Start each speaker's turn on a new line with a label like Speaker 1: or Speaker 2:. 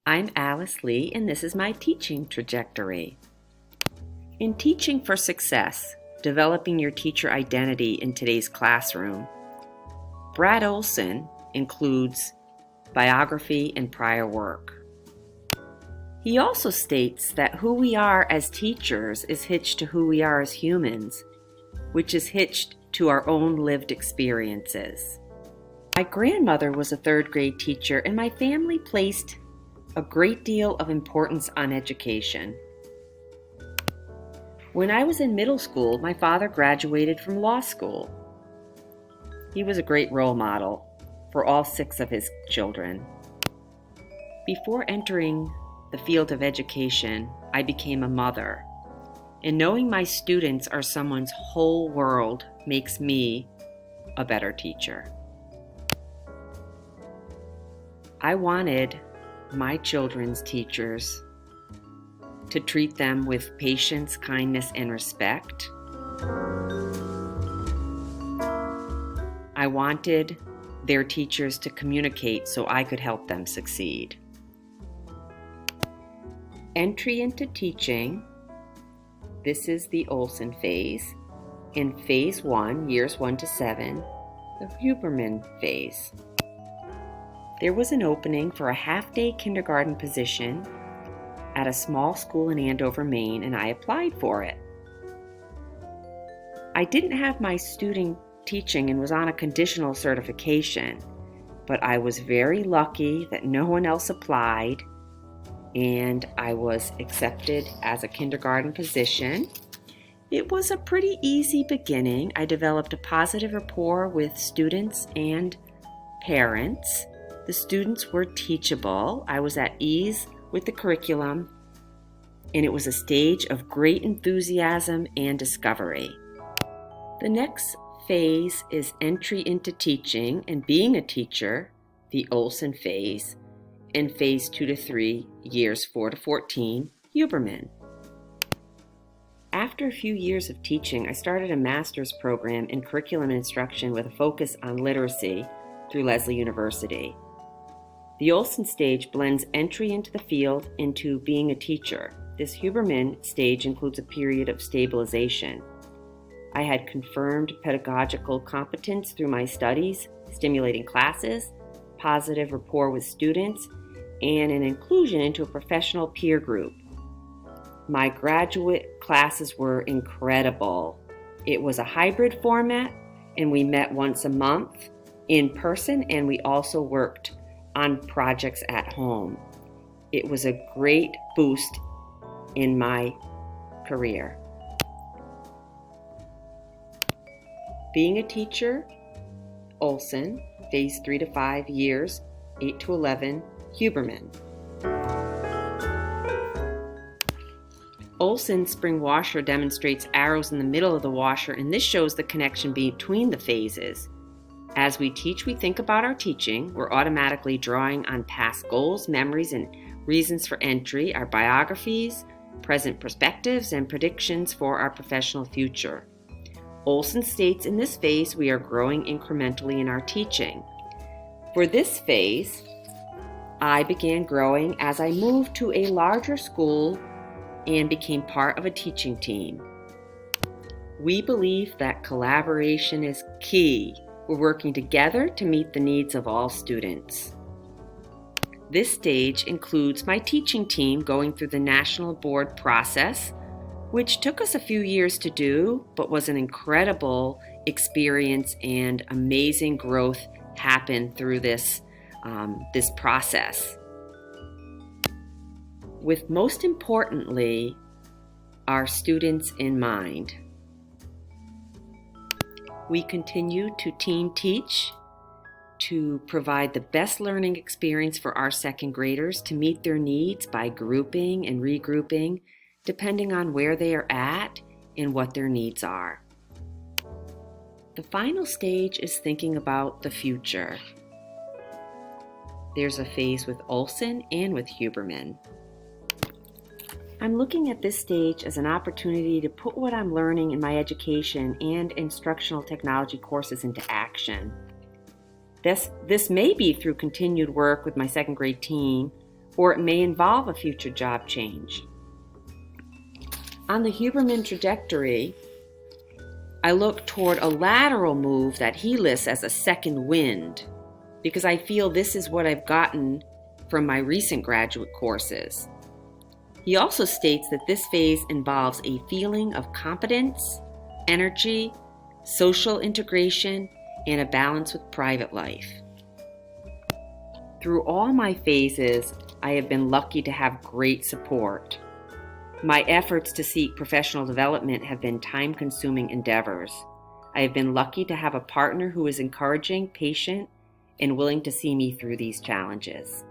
Speaker 1: I'm Alice Lee, and this is my teaching trajectory. In Teaching for Success, Developing Your Teacher Identity in Today's Classroom, Brad Olson includes biography and prior work. He also states that who we are as teachers is hitched to who we are as humans, which is hitched to our own lived experiences. My grandmother was a third grade teacher, and my family placed a great deal of importance on education. When I was in middle school, my father graduated from law school. He was a great role model for all 6 of his children. Before entering the field of education, I became a mother, and knowing my students are someone's whole world makes me a better teacher. I wanted my children's teachers to treat them with patience, kindness, and respect. I wanted their teachers to communicate so I could help them succeed. Entry into teaching. This is the Olson phase. In phase 1, years 1 to 7, the Huberman phase. There was an opening for a half-day kindergarten position at a small school in Andover, Maine, and I applied for it. I didn't have my student teaching and was on a conditional certification, but I was very lucky that no one else applied, and I was accepted as a kindergarten position. It was a pretty easy beginning. I developed a positive rapport with students and parents. The students were teachable. I was at ease with the curriculum, and it was a stage of great enthusiasm and discovery. The next phase is entry into teaching and being a teacher, the Olson phase, and phase 2 to 3, years 4 to 14, Huberman. After a few years of teaching, I started a master's program in curriculum instruction with a focus on literacy through Lesley University. The Olson stage blends entry into the field into being a teacher. This Huberman stage includes a period of stabilization. I had confirmed pedagogical competence through my studies, stimulating classes, positive rapport with students, and an inclusion into a professional peer group. My graduate classes were incredible. It was a hybrid format, and we met once a month in person, and we also worked on projects at home. It was a great boost in my career. Being a teacher, Olson, phase 3 to 5, years 8 to 11, Huberman. Olson's spring washer demonstrates arrows in the middle of the washer, and this shows the connection between the phases. As we teach, we think about our teaching. We're automatically drawing on past goals, memories, and reasons for entry, our biographies, present perspectives, and predictions for our professional future. Olson states in this phase we are growing incrementally in our teaching. For this phase, I began growing as I moved to a larger school and became part of a teaching team. We believe that collaboration is key. We're working together to meet the needs of all students. This stage includes my teaching team going through the national board process, which took us a few years to do, but was an incredible experience, and amazing growth happened through this process. With most importantly, our students in mind. We continue to team teach to provide the best learning experience for our second graders, to meet their needs by grouping and regrouping, depending on where they are at and what their needs are. The final stage is thinking about the future. There's a phase with Olson and with Huberman. I'm looking at this stage as an opportunity to put what I'm learning in my education and instructional technology courses into action. This may be through continued work with my second grade team or it may involve a future job change. On the Huberman trajectory, I look toward a lateral move that he lists as a second wind, because I feel this is what I've gotten from my recent graduate courses. He also states that this phase involves a feeling of competence, energy, social integration, and a balance with private life. Through all my phases, I have been lucky to have great support. My efforts to seek professional development have been time-consuming endeavors. I have been lucky to have a partner who is encouraging, patient, and willing to see me through these challenges.